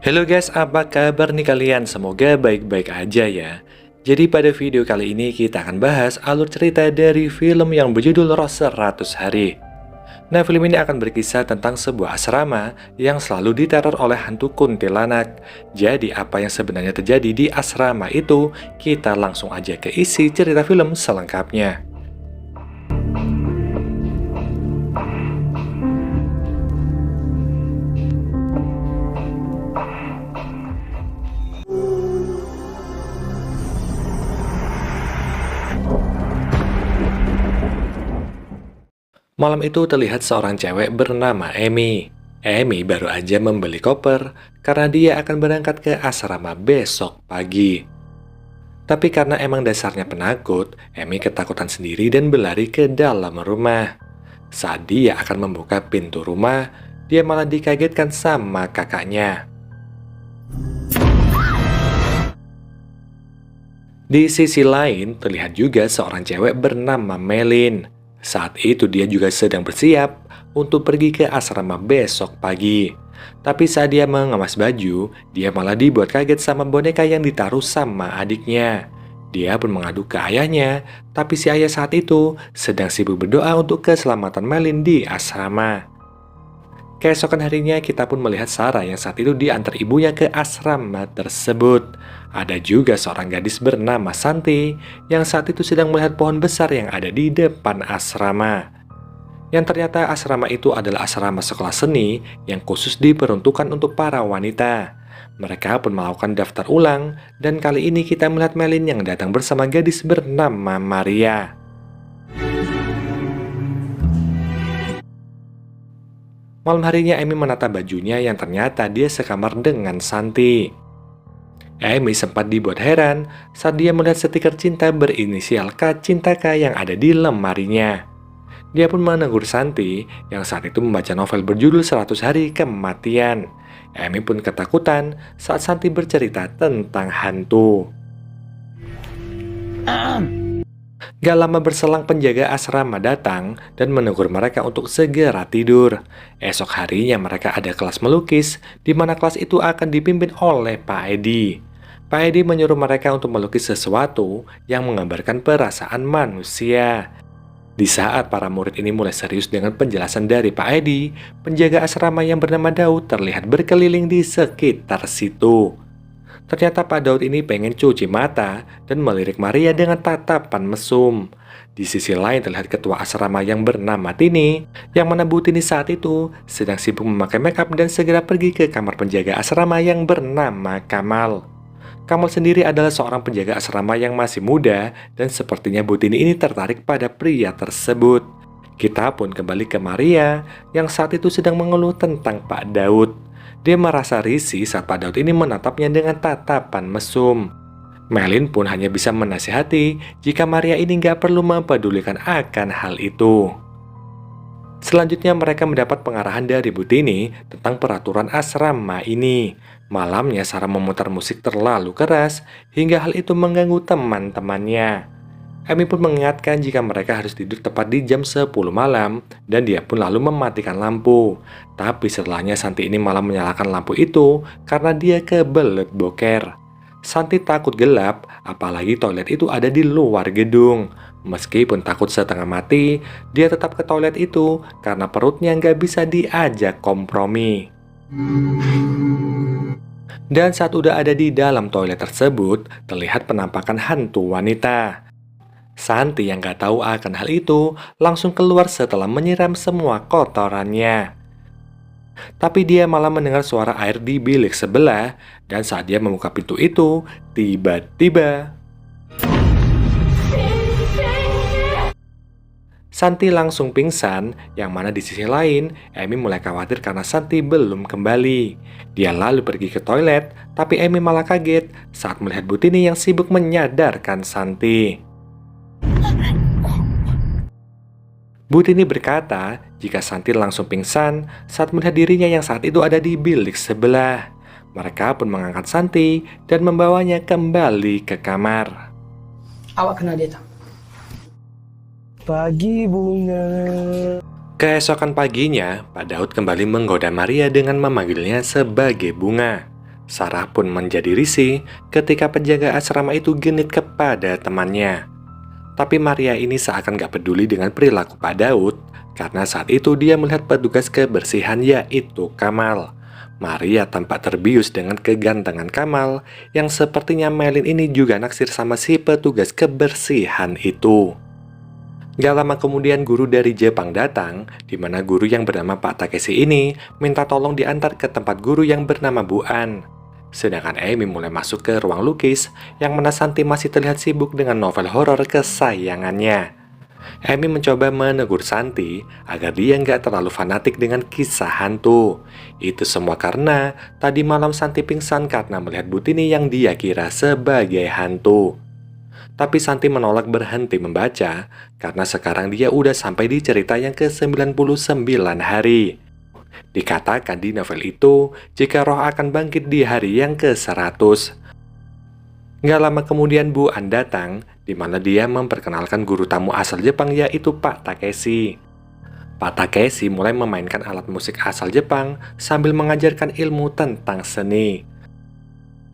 Halo guys, apa kabar nih kalian? Semoga baik-baik aja ya. Jadi pada video kali ini kita akan bahas alur cerita dari film yang berjudul Roh 100 Hari. Nah, film ini akan berkisah tentang sebuah asrama yang selalu diteror oleh hantu kuntilanak. Jadi apa yang sebenarnya terjadi di asrama itu? Kita langsung aja ke isi cerita film selengkapnya. Malam itu terlihat seorang cewek bernama Amy. Amy baru aja membeli koper karena dia akan berangkat ke asrama besok pagi. Tapi karena emang dasarnya penakut, Amy ketakutan sendiri dan berlari ke dalam rumah. Saat dia akan membuka pintu rumah, dia malah dikagetkan sama kakaknya. Di sisi lain, terlihat juga seorang cewek bernama Melin. Saat itu dia juga sedang bersiap untuk pergi ke asrama besok pagi. Tapi saat dia mengemas baju, dia malah dibuat kaget sama boneka yang ditaruh sama adiknya. Dia pun mengadu ke ayahnya, tapi si ayah saat itu sedang sibuk berdoa untuk keselamatan Melin di asrama. Keesokan harinya kita pun melihat Sarah yang saat itu diantar ibunya ke asrama tersebut. Ada juga seorang gadis bernama Santi yang saat itu sedang melihat pohon besar yang ada di depan asrama. Yang ternyata asrama itu adalah asrama sekolah seni yang khusus diperuntukkan untuk para wanita. Mereka pun melakukan daftar ulang dan kali ini kita melihat Melin yang datang bersama gadis bernama Maria. Malam harinya Amy menata bajunya yang ternyata dia sekamar dengan Santi. Amy sempat dibuat heran saat dia melihat stiker cinta berinisial K Cinta K yang ada di lemarinya. Dia pun menegur Santi yang saat itu membaca novel berjudul 100 Hari Kematian. Amy pun ketakutan saat Santi bercerita tentang hantu. Gak lama berselang penjaga asrama datang dan menegur mereka untuk segera tidur. Esok harinya mereka ada kelas melukis, di mana kelas itu akan dipimpin oleh Pak Edi. Pak Edi menyuruh mereka untuk melukis sesuatu yang menggambarkan perasaan manusia. Di saat para murid ini mulai serius dengan penjelasan dari Pak Edi, penjaga asrama yang bernama Daud terlihat berkeliling di sekitar situ. Ternyata Pak Daud ini pengen cuci mata dan melirik Maria dengan tatapan mesum. Di sisi lain terlihat ketua asrama yang bernama Tini, yang mana Bu Tini saat itu sedang sibuk memakai makeup dan segera pergi ke kamar penjaga asrama yang bernama Kamal. Kamal sendiri adalah seorang penjaga asrama yang masih muda dan sepertinya Bu Tini ini tertarik pada pria tersebut. Kita pun kembali ke Maria yang saat itu sedang mengeluh tentang Pak Daud. Dia merasa risih saat Pak Daud ini menatapnya dengan tatapan mesum. Melin pun hanya bisa menasihati jika Maria ini nggak perlu mempedulikan akan hal itu. Selanjutnya mereka mendapat pengarahan dari Bu Tini tentang peraturan asrama ini. Malamnya Sarah memutar musik terlalu keras hingga hal itu mengganggu teman-temannya. Amy pun mengingatkan jika mereka harus tidur tepat di jam 10 malam dan dia pun lalu mematikan lampu. Tapi setelahnya Santi ini malah menyalakan lampu itu karena dia kebelet boker. Santi takut gelap, apalagi toilet itu ada di luar gedung. Meskipun takut setengah mati, dia tetap ke toilet itu karena perutnya nggak bisa diajak kompromi. Dan saat udah ada di dalam toilet tersebut, terlihat penampakan hantu wanita. Santi yang gak tahu akan hal itu langsung keluar setelah menyiram semua kotorannya. Tapi dia malah mendengar suara air di bilik sebelah dan saat dia membuka pintu itu, tiba-tiba Santi langsung pingsan, yang mana di sisi lain, Amy mulai khawatir karena Santi belum kembali. Dia lalu pergi ke toilet, tapi Amy malah kaget saat melihat Bu Tini yang sibuk menyadarkan Santi. Bu Tini berkata jika Santi langsung pingsan saat melihat dirinya yang saat itu ada di bilik sebelah. Mereka pun mengangkat Santi dan membawanya kembali ke kamar. Awak kenal dia tak? Pagi bunga. Keesokan paginya, Pak Daud kembali menggoda Maria dengan memanggilnya sebagai bunga. Sarah pun menjadi risih ketika penjaga asrama itu genit kepada temannya. Tapi Maria ini seakan gak peduli dengan perilaku Pak Daud, karena saat itu dia melihat petugas kebersihan yaitu Kamal. Maria tampak terbius dengan kegantengan Kamal, yang sepertinya Melin ini juga naksir sama si petugas kebersihan itu. Gak lama kemudian guru dari Jepang datang, di mana guru yang bernama Pak Takeshi ini minta tolong diantar ke tempat guru yang bernama Bu An. Sedangkan Amy mulai masuk ke ruang lukis, yang mana Santi masih terlihat sibuk dengan novel horor kesayangannya. Amy mencoba menegur Santi agar dia nggak terlalu fanatik dengan kisah hantu. Itu semua karena tadi malam Santi pingsan karena melihat Butini yang dia kira sebagai hantu. Tapi Santi menolak berhenti membaca, karena sekarang dia udah sampai di cerita yang ke-99 hari. Dikatakan di novel itu, jika roh akan bangkit di hari yang ke-100. Nggak lama kemudian Bu An datang, di mana dia memperkenalkan guru tamu asal Jepang yaitu Pak Takeshi. Pak Takeshi mulai memainkan alat musik asal Jepang sambil mengajarkan ilmu tentang seni.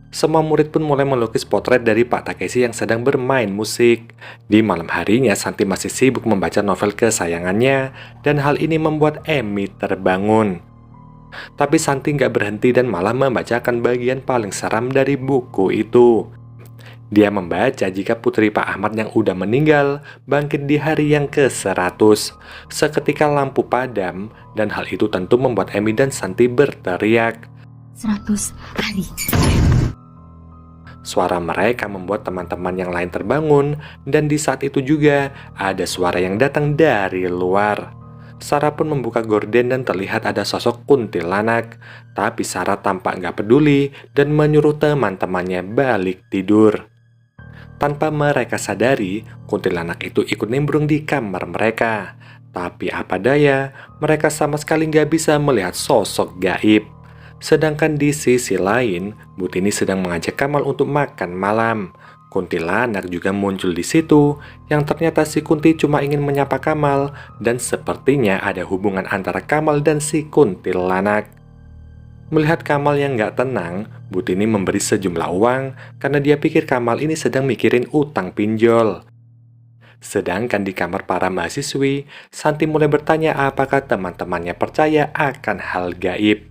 Semua murid pun mulai melukis potret dari Pak Takeshi yang sedang bermain musik. Di malam harinya, Santi masih sibuk membaca novel kesayangannya, dan hal ini membuat Amy terbangun. Tapi Santi nggak berhenti dan malah membacakan bagian paling seram dari buku itu. Dia membaca jika putri Pak Ahmad yang udah meninggal bangkit di hari yang ke-100. Seketika lampu padam, dan hal itu tentu membuat Amy dan Santi berteriak. 100 hari. Suara mereka membuat teman-teman yang lain terbangun, dan di saat itu juga ada suara yang datang dari luar. Sarah pun membuka gorden dan terlihat ada sosok kuntilanak, tapi Sarah tampak nggak peduli dan menyuruh teman-temannya balik tidur. Tanpa mereka sadari, kuntilanak itu ikut nimbrung di kamar mereka. Tapi apa daya, mereka sama sekali nggak bisa melihat sosok gaib. Sedangkan di sisi lain, Butini sedang mengajak Kamal untuk makan malam. Kuntilanak juga muncul di situ, yang ternyata si Kunti cuma ingin menyapa Kamal, dan sepertinya ada hubungan antara Kamal dan si kuntilanak. Melihat Kamal yang nggak tenang, Butini memberi sejumlah uang karena dia pikir Kamal ini sedang mikirin utang pinjol. Sedangkan di kamar para mahasiswi, Santi mulai bertanya apakah teman-temannya percaya akan hal gaib.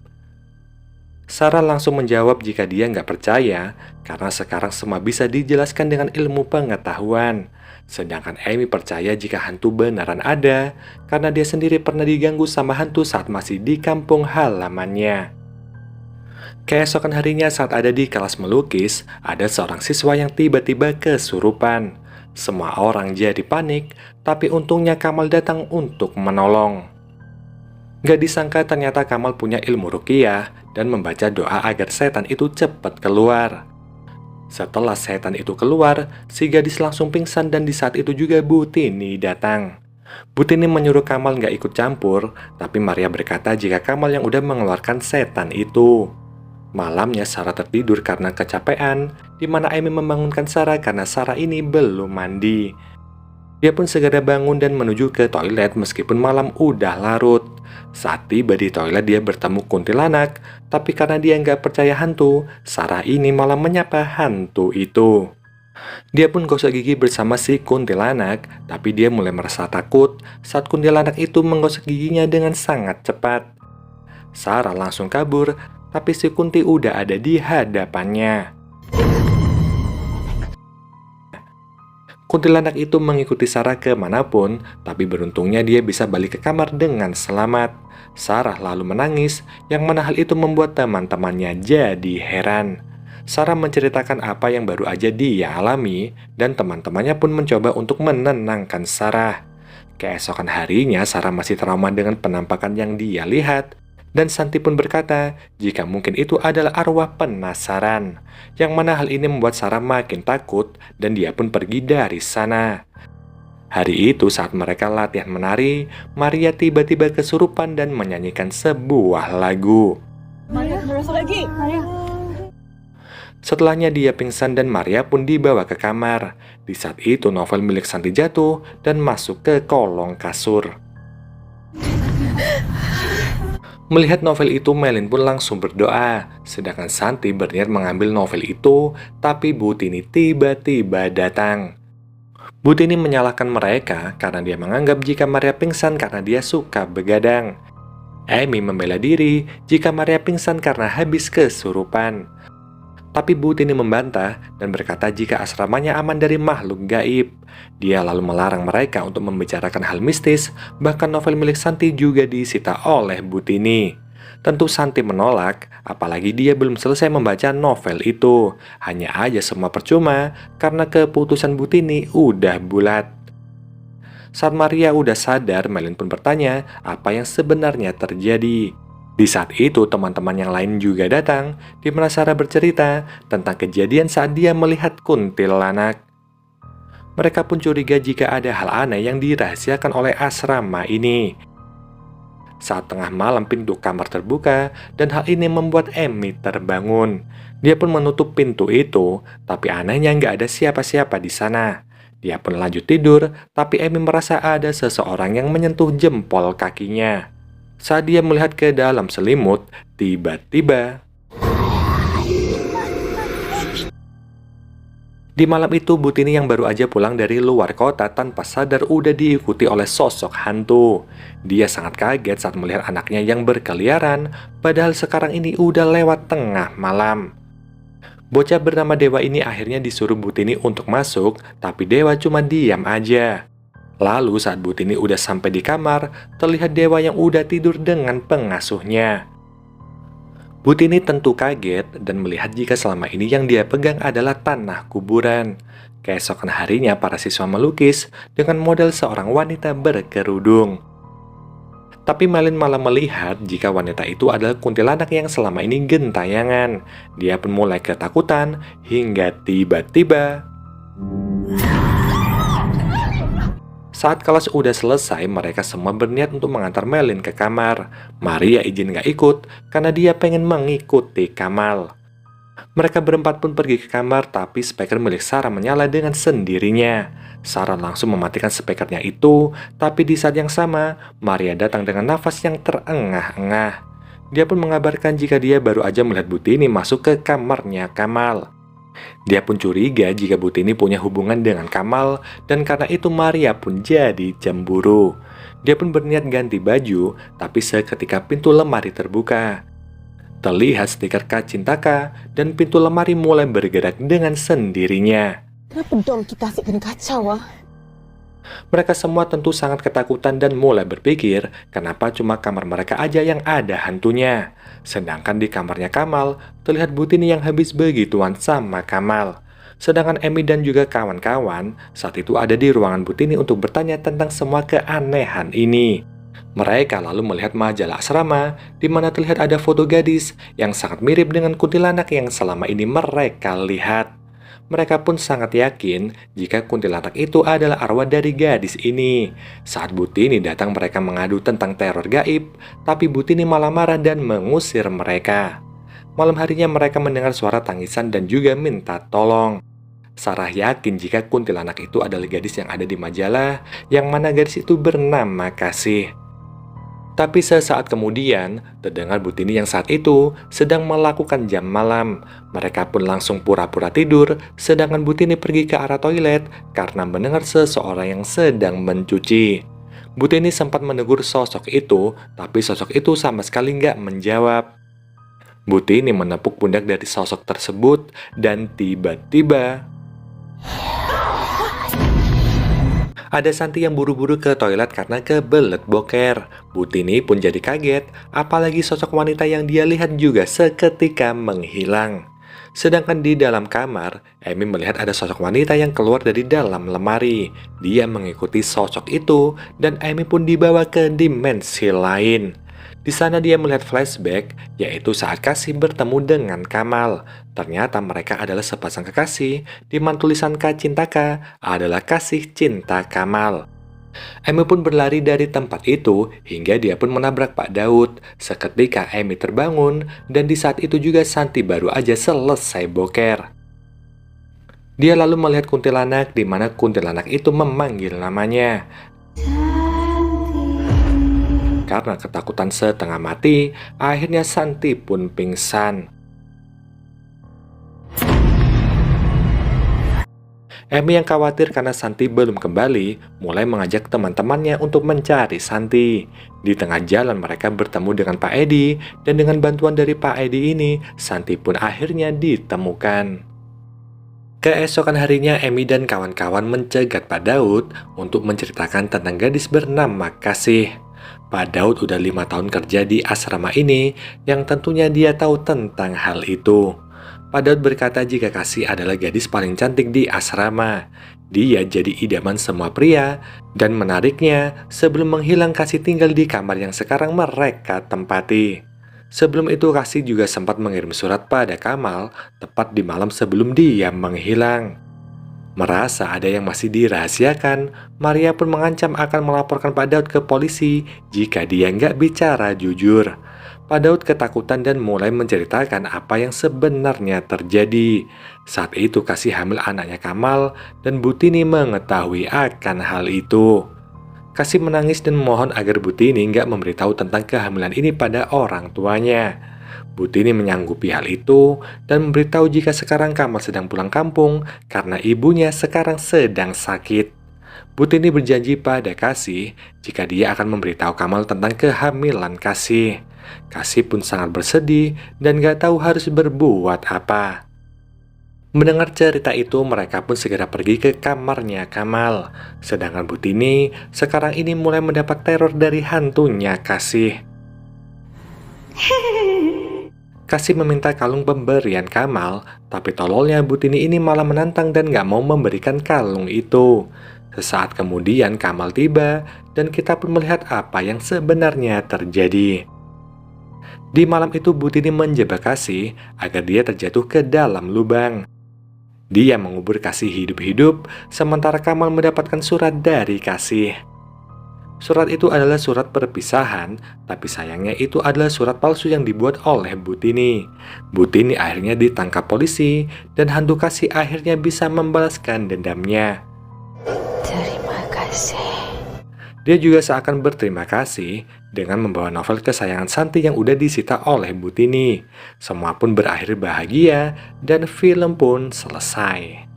Sarah langsung menjawab jika dia nggak percaya, karena sekarang semua bisa dijelaskan dengan ilmu pengetahuan. Sedangkan Amy percaya jika hantu beneran ada, karena dia sendiri pernah diganggu sama hantu saat masih di kampung halamannya. Keesokan harinya saat ada di kelas melukis, ada seorang siswa yang tiba-tiba kesurupan. Semua orang jadi panik, tapi untungnya Kamal datang untuk menolong. Gak disangka ternyata Kamal punya ilmu ruqyah dan membaca doa agar setan itu cepat keluar. Setelah setan itu keluar, si gadis langsung pingsan dan di saat itu juga Butini datang. Butini menyuruh Kamal gak ikut campur, tapi Maria berkata jika Kamal yang udah mengeluarkan setan itu. Malamnya Sarah tertidur karena kecapean, di mana Amy membangunkan Sarah karena Sarah ini belum mandi. Dia pun segera bangun dan menuju ke toilet meskipun malam udah larut. Saat tiba di toilet dia bertemu kuntilanak, tapi karena dia nggak percaya hantu, Sarah ini malah menyapa hantu itu. Dia pun gosok gigi bersama si kuntilanak, tapi dia mulai merasa takut saat kuntilanak itu menggosok giginya dengan sangat cepat. Sarah langsung kabur, tapi si Kunti udah ada di hadapannya. Kuntilanak itu mengikuti Sarah kemanapun, tapi beruntungnya dia bisa balik ke kamar dengan selamat. Sarah lalu menangis, yang mana hal itu membuat teman-temannya jadi heran. Sarah menceritakan apa yang baru aja dia alami, dan teman-temannya pun mencoba untuk menenangkan Sarah. Keesokan harinya, Sarah masih trauma dengan penampakan yang dia lihat, dan Santi pun berkata jika mungkin itu adalah arwah penasaran, yang mana hal ini membuat Sarah makin takut dan dia pun pergi dari sana. Hari itu saat mereka latihan menari, Maria tiba-tiba kesurupan dan menyanyikan sebuah lagu. Maria, lagi. Maria. Setelahnya dia pingsan dan Maria pun dibawa ke kamar. Di saat itu novel milik Santi jatuh dan masuk ke kolong kasur. Melihat novel itu, Melin pun langsung berdoa, sedangkan Santi berniat mengambil novel itu, tapi Butini tiba-tiba datang. Butini menyalahkan mereka karena dia menganggap jika Maria pingsan karena dia suka begadang. Amy membela diri jika Maria pingsan karena habis kesurupan. Tapi Butini membantah dan berkata jika asramanya aman dari makhluk gaib. Dia lalu melarang mereka untuk membicarakan hal mistis, bahkan novel milik Santi juga disita oleh Butini. Tentu Santi menolak, apalagi dia belum selesai membaca novel itu. Hanya aja semua percuma, karena keputusan Butini udah bulat. Saat Maria udah sadar, Melin pun bertanya apa yang sebenarnya terjadi. Di saat itu, teman-teman yang lain juga datang, di mana Sarah bercerita tentang kejadian saat dia melihat kuntilanak. Mereka pun curiga jika ada hal aneh yang dirahasiakan oleh asrama ini. Saat tengah malam, pintu kamar terbuka, dan hal ini membuat Amy terbangun. Dia pun menutup pintu itu, tapi anehnya nggak ada siapa-siapa di sana. Dia pun lanjut tidur, tapi Amy merasa ada seseorang yang menyentuh jempol kakinya. Saat dia melihat ke dalam selimut, tiba-tiba di malam itu, Butini yang baru aja pulang dari luar kota tanpa sadar udah diikuti oleh sosok hantu. Dia sangat kaget saat melihat anaknya yang berkeliaran, padahal sekarang ini udah lewat tengah malam. Bocah bernama Dewa ini akhirnya disuruh Butini untuk masuk, tapi Dewa cuma diam aja. Lalu saat Butini udah sampai di kamar, terlihat Dewa yang udah tidur dengan pengasuhnya. Butini tentu kaget dan melihat jika selama ini yang dia pegang adalah tanah kuburan. Keesokan harinya, para siswa melukis dengan model seorang wanita berkerudung. Tapi Melin malah melihat jika wanita itu adalah kuntilanak yang selama ini gentayangan. Dia pun mulai ketakutan hingga tiba-tiba saat kelas udah selesai, mereka semua berniat untuk mengantar Melin ke kamar. Maria izin gak ikut karena dia pengen mengikuti Kamal. Mereka berempat pun pergi ke kamar, tapi speaker milik Sarah menyala dengan sendirinya. Sarah langsung mematikan speakernya itu, tapi di saat yang sama, Maria datang dengan nafas yang terengah-engah. Dia pun mengabarkan jika dia baru aja melihat Butini masuk ke kamarnya Kamal. Dia pun curiga jika Butini punya hubungan dengan Kamal, dan karena itu Maria pun jadi cemburu. Dia pun berniat ganti baju, tapi seketika pintu lemari terbuka. Terlihat stiker Kacintaka, dan pintu lemari mulai bergerak dengan sendirinya. Kenapa dong kita asyik kena kacau, Mereka semua tentu sangat ketakutan dan mulai berpikir, kenapa cuma kamar mereka aja yang ada hantunya. Sedangkan di kamarnya Kamal, terlihat Butini yang habis begituan sama Kamal. Sedangkan Amy dan juga kawan-kawan saat itu ada di ruangan Butini untuk bertanya tentang semua keanehan ini. Mereka lalu melihat majalah asrama, di mana terlihat ada foto gadis yang sangat mirip dengan kuntilanak yang selama ini mereka lihat. Mereka pun sangat yakin jika kuntilanak itu adalah arwah dari gadis ini. Saat Butini datang, mereka mengadu tentang teror gaib, tapi Butini malah marah dan mengusir mereka. Malam harinya mereka mendengar suara tangisan dan juga minta tolong. Sarah yakin jika kuntilanak itu adalah gadis yang ada di majalah, yang mana gadis itu bernama Kasih. Tapi sesaat kemudian, terdengar Butini yang saat itu sedang melakukan jam malam. Mereka pun langsung pura-pura tidur, sedangkan Butini pergi ke arah toilet karena mendengar seseorang yang sedang mencuci. Butini sempat menegur sosok itu, tapi sosok itu sama sekali nggak menjawab. Butini menepuk pundak dari sosok tersebut, dan tiba-tiba ada Santi yang buru-buru ke toilet karena kebelet boker. Butini pun jadi kaget, apalagi sosok wanita yang dia lihat juga seketika menghilang. Sedangkan di dalam kamar, Amy melihat ada sosok wanita yang keluar dari dalam lemari. Dia mengikuti sosok itu, dan Amy pun dibawa ke dimensi lain. Di sana dia melihat flashback, yaitu saat Kasih bertemu dengan Kamal. Ternyata mereka adalah sepasang kekasih, di mana tulisan Kacintaka adalah kasih cinta Kamal. Amy pun berlari dari tempat itu, hingga dia pun menabrak Pak Daud. Seketika Amy terbangun, dan di saat itu juga Santi baru aja selesai boker. Dia lalu melihat kuntilanak, di mana kuntilanak itu memanggil namanya. Karena ketakutan setengah mati, akhirnya Santi pun pingsan. Emi yang khawatir karena Santi belum kembali, mulai mengajak teman-temannya untuk mencari Santi. Di tengah jalan mereka bertemu dengan Pak Edi, dan dengan bantuan dari Pak Edi ini, Santi pun akhirnya ditemukan. Keesokan harinya, Emi dan kawan-kawan mencegat Pak Daud untuk menceritakan tentang gadis bernama Kasih. Pak Daud udah 5 tahun kerja di asrama ini, yang tentunya dia tahu tentang hal itu. Pak Daud berkata jika Kasih adalah gadis paling cantik di asrama. Dia jadi idaman semua pria, dan menariknya, sebelum menghilang Kasih tinggal di kamar yang sekarang mereka tempati. Sebelum itu Kasih juga sempat mengirim surat pada Kamal, tepat di malam sebelum dia menghilang. Merasa ada yang masih dirahasiakan, Maria pun mengancam akan melaporkan Pak Daud ke polisi jika dia nggak bicara jujur. Pak Daud ketakutan dan mulai menceritakan apa yang sebenarnya terjadi. Saat itu Kasih hamil anaknya Kamal, dan Butini mengetahui akan hal itu. Kasih menangis dan memohon agar Butini nggak memberitahu tentang kehamilan ini pada orang tuanya. Butini menyanggupi hal itu dan memberitahu jika sekarang Kamal sedang pulang kampung karena ibunya sekarang sedang sakit. Butini berjanji pada Kasih jika dia akan memberitahu Kamal tentang kehamilan Kasih. Kasih pun sangat bersedih dan gak tahu harus berbuat apa. Mendengar cerita itu, mereka pun segera pergi ke kamarnya Kamal. Sedangkan Butini sekarang ini mulai mendapat teror dari hantunya Kasih. Kasih meminta kalung pemberian Kamal, tapi tololnya Butini ini malah menantang dan gak mau memberikan kalung itu. Sesaat kemudian Kamal tiba dan kita pun melihat apa yang sebenarnya terjadi. Di malam itu Butini menjebak Kasih agar dia terjatuh ke dalam lubang. Dia mengubur Kasih hidup-hidup, sementara Kamal mendapatkan surat dari Kasih. Surat itu adalah surat perpisahan, tapi sayangnya itu adalah surat palsu yang dibuat oleh Butini. Butini akhirnya ditangkap polisi, dan hantu Kasih akhirnya bisa membalaskan dendamnya. Terima kasih. Dia juga seakan berterima kasih dengan membawa novel kesayangan Santi yang udah disita oleh Butini. Semua pun berakhir bahagia dan film pun selesai.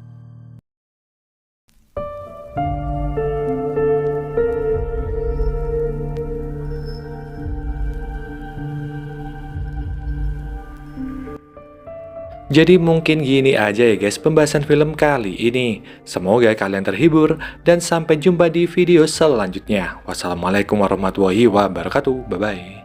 Jadi mungkin gini aja ya guys pembahasan film kali ini. Semoga kalian terhibur dan sampai jumpa di video selanjutnya. Wassalamualaikum warahmatullahi wabarakatuh. Bye-bye.